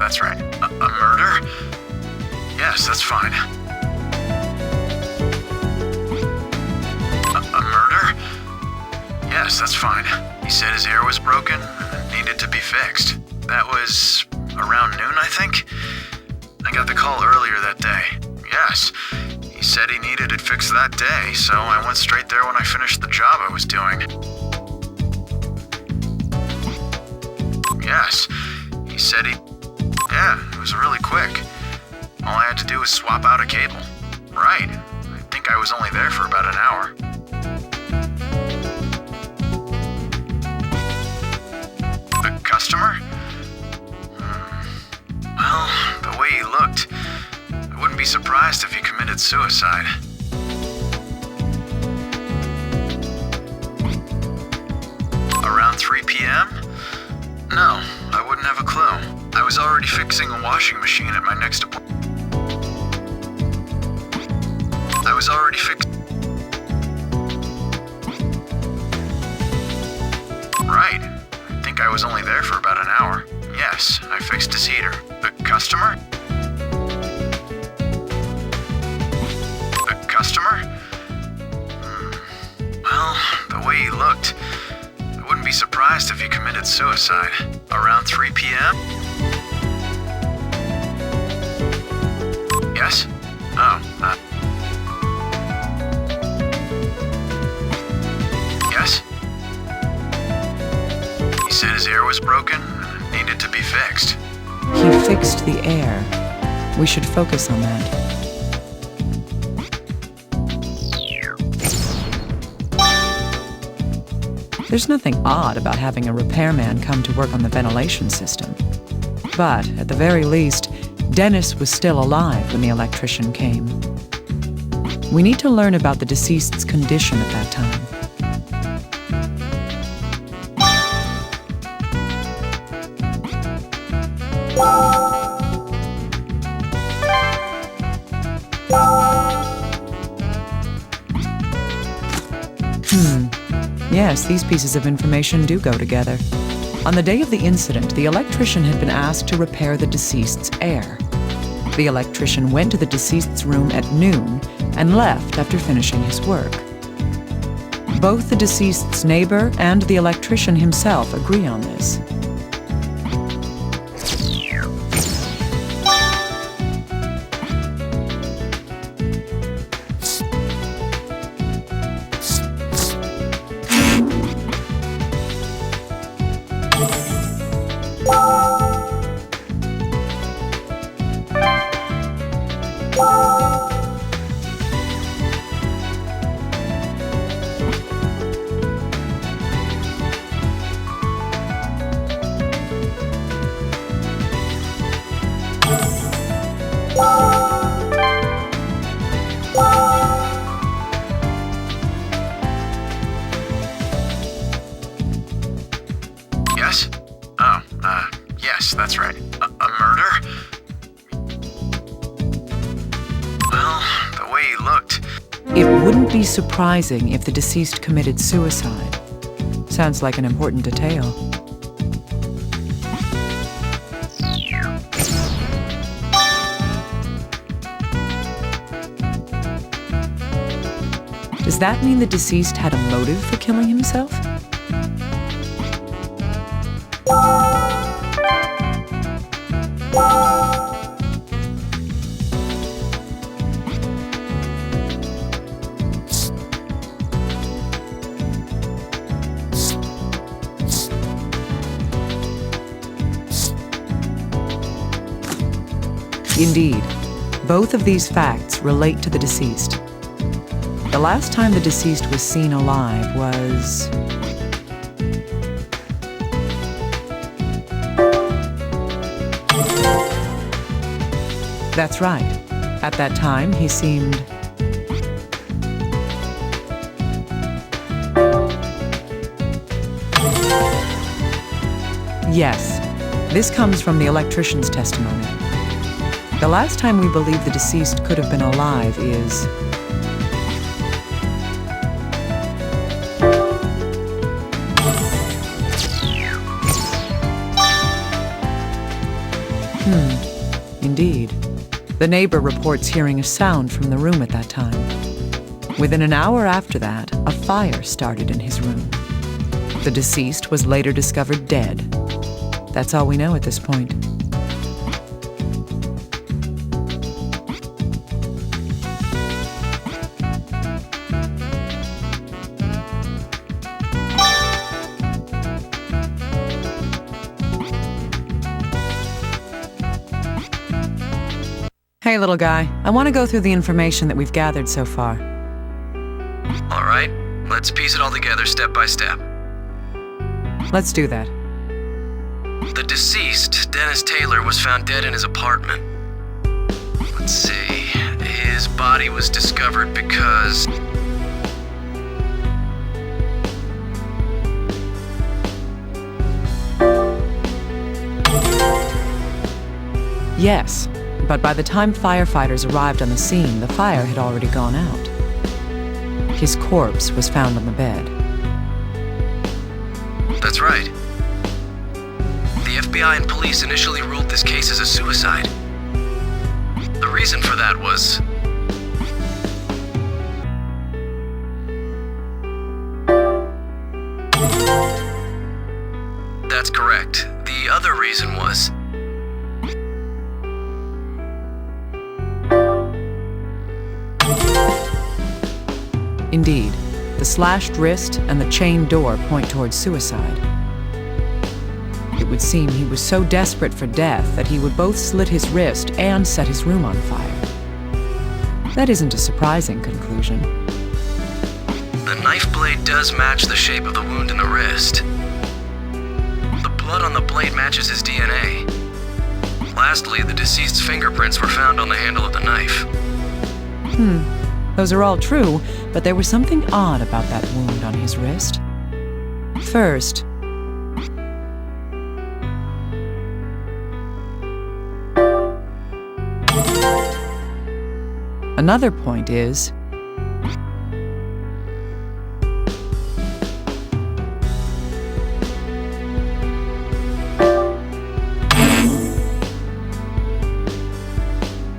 that's right. A murder? Yes, that's fine. A murder? Yes, that's fine. He said his hair was broken and needed to be fixed. That was around noon, I think? I got the call earlier that day. Yes. He said he needed it fixed that day, so I went straight there when I finished the job I was doing. Yes. He said Yeah, it was really quick. All I had to do was swap out a cable. Right. I think I was only there for about an hour. The customer? Well, the way he looked, I wouldn't be surprised if he committed suicide. Around 3 p.m.? No, I wouldn't have a clue. I was already fixing a washing machine at my next appointment. Right. I think I was only there for about an hour. Yes, I fixed his heater. The customer? The customer? Well, the way he looked, I wouldn't be surprised if he committed suicide. Around 3 p.m.? Yes? Yes? He said his air was broken and needed to be fixed. He fixed the air. We should focus on that. There's nothing odd about having a repairman come to work on the ventilation system. But, at the very least, Dennis was still alive when the electrician came. We need to learn about the deceased's condition at that time. Yes, these pieces of information do go together. On the day of the incident, the electrician had been asked to repair the deceased's air. The electrician went to the deceased's room at noon and left after finishing his work. Both the deceased's neighbor and the electrician himself agree on this. Yes? Yes, that's right. A murder? Well, the way he looked... It wouldn't be surprising if the deceased committed suicide. Sounds like an important detail. Does that mean the deceased had a motive for killing himself? Indeed, both of these facts relate to the deceased. The last time the deceased was seen alive was... That's right. At that time, he seemed... Yes, this comes from the electrician's testimony. The last time we believe the deceased could have been alive is... Indeed. The neighbor reports hearing a sound from the room at that time. Within an hour after that, a fire started in his room. The deceased was later discovered dead. That's all we know at this point. Hey, little guy. I want to go through the information that we've gathered so far. All right, let's piece it all together step by step. Let's do that. The deceased, Dennis Taylor, was found dead in his apartment. Let's see. His body was discovered because... Yes, but by the time firefighters arrived on the scene, the fire had already gone out. His corpse was found on the bed. That's right. The FBI and police initially ruled this case as a suicide. The reason for that was... That's correct. The other reason was... Indeed, the slashed wrist and the chained door point towards suicide. It would seem he was so desperate for death that he would both slit his wrist and set his room on fire. That isn't a surprising conclusion. The knife blade does match the shape of the wound in the wrist. The blood on the blade matches his DNA. Lastly, the deceased's fingerprints were found on the handle of the knife. Those are all true, but there was something odd about that wound on his wrist. First, another point is,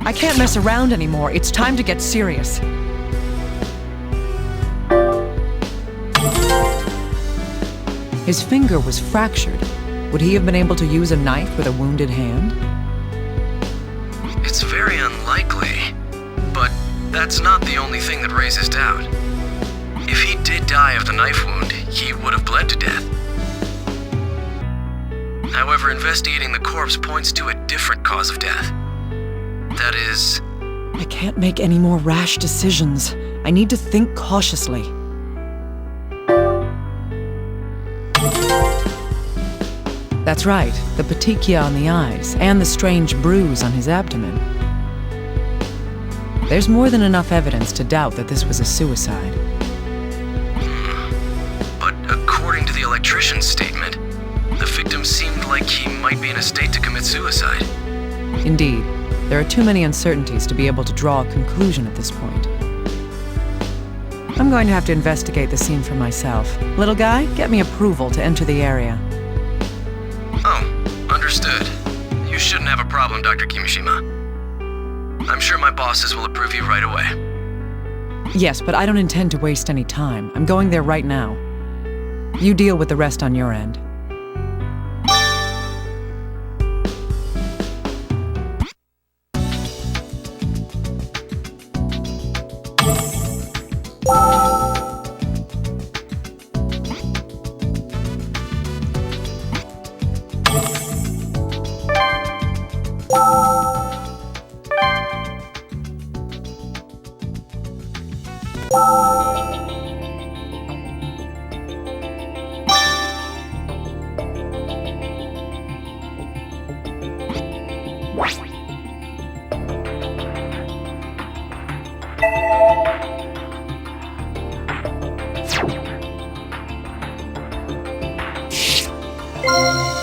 I can't mess around anymore. It's time to get serious. His finger was fractured. Would he have been able to use a knife with a wounded hand? It's very unlikely, but that's not the only thing that raises doubt. If he did die of the knife wound, he would have bled to death. However, investigating the corpse points to a different cause of death. That is... I can't make any more rash decisions. I need to think cautiously. That's right, the petechia on the eyes, and the strange bruise on his abdomen. There's more than enough evidence to doubt that this was a suicide. But according to the electrician's statement, the victim seemed like he might be in a state to commit suicide. Indeed, there are too many uncertainties to be able to draw a conclusion at this point. I'm going to have to investigate the scene for myself. Little guy, get me approval to enter the area. Oh, understood. You shouldn't have a problem, Dr. Kimishima. I'm sure my bosses will approve you right away. Yes, but I don't intend to waste any time. I'm going there right now. You deal with the rest on your end.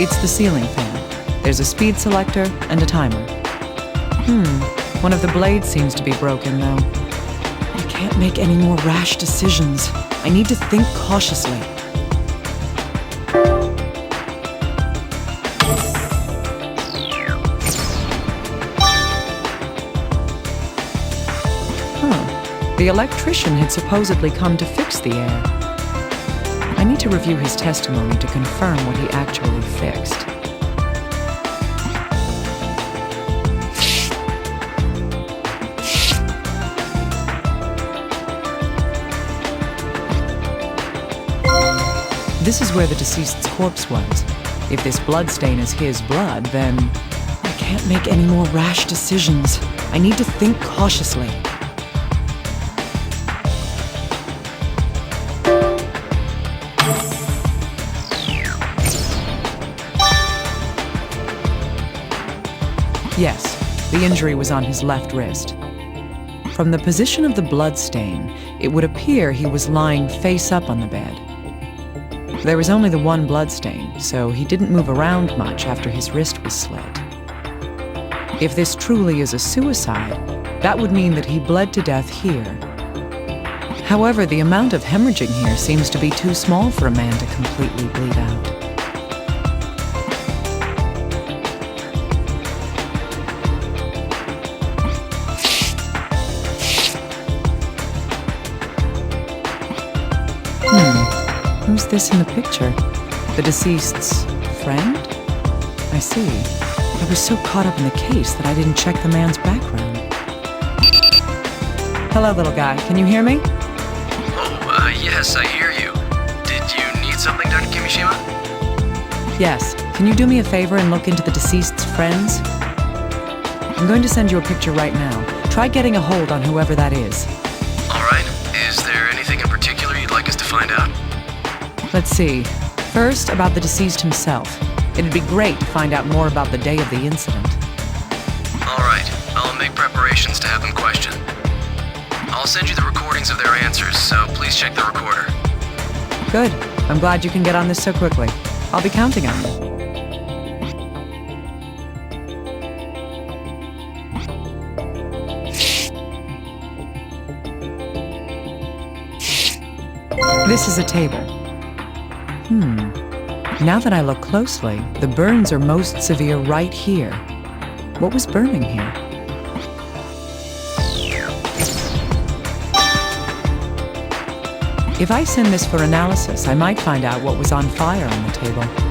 It's the ceiling fan. There's a speed selector and a timer. One of the blades seems to be broken, though. I can't make any more rash decisions. I need to think cautiously. The electrician had supposedly come to fix the air. I need to review his testimony to confirm what he actually fixed. This is where the deceased's corpse was. If this bloodstain is his blood, then I can't make any more rash decisions. I need to think cautiously. Yes, the injury was on his left wrist. From the position of the bloodstain, it would appear he was lying face up on the bed. There was only the one bloodstain, so he didn't move around much after his wrist was slit. If this truly is a suicide, that would mean that he bled to death here. However, the amount of hemorrhaging here seems to be too small for a man to completely bleed out. Who's this in the picture? The deceased's friend? I see. I was so caught up in the case that I didn't check the man's background. Hello, little guy. Can you hear me? Oh, yes, I hear you. Did you need something, Dr. Kimishima? Yes. Can you do me a favor and look into the deceased's friends? I'm going to send you a picture right now. Try getting a hold on whoever that is. All right. Is there anything in particular you'd like us to find out? Let's see. First, about the deceased himself. It'd be great to find out more about the day of the incident. All right. I'll make preparations to have them questioned. I'll send you the recordings of their answers, so please check the recorder. Good. I'm glad you can get on this so quickly. I'll be counting on you. This is a table. Now that I look closely, the burns are most severe right here. What was burning here? If I send this for analysis, I might find out what was on fire on the table.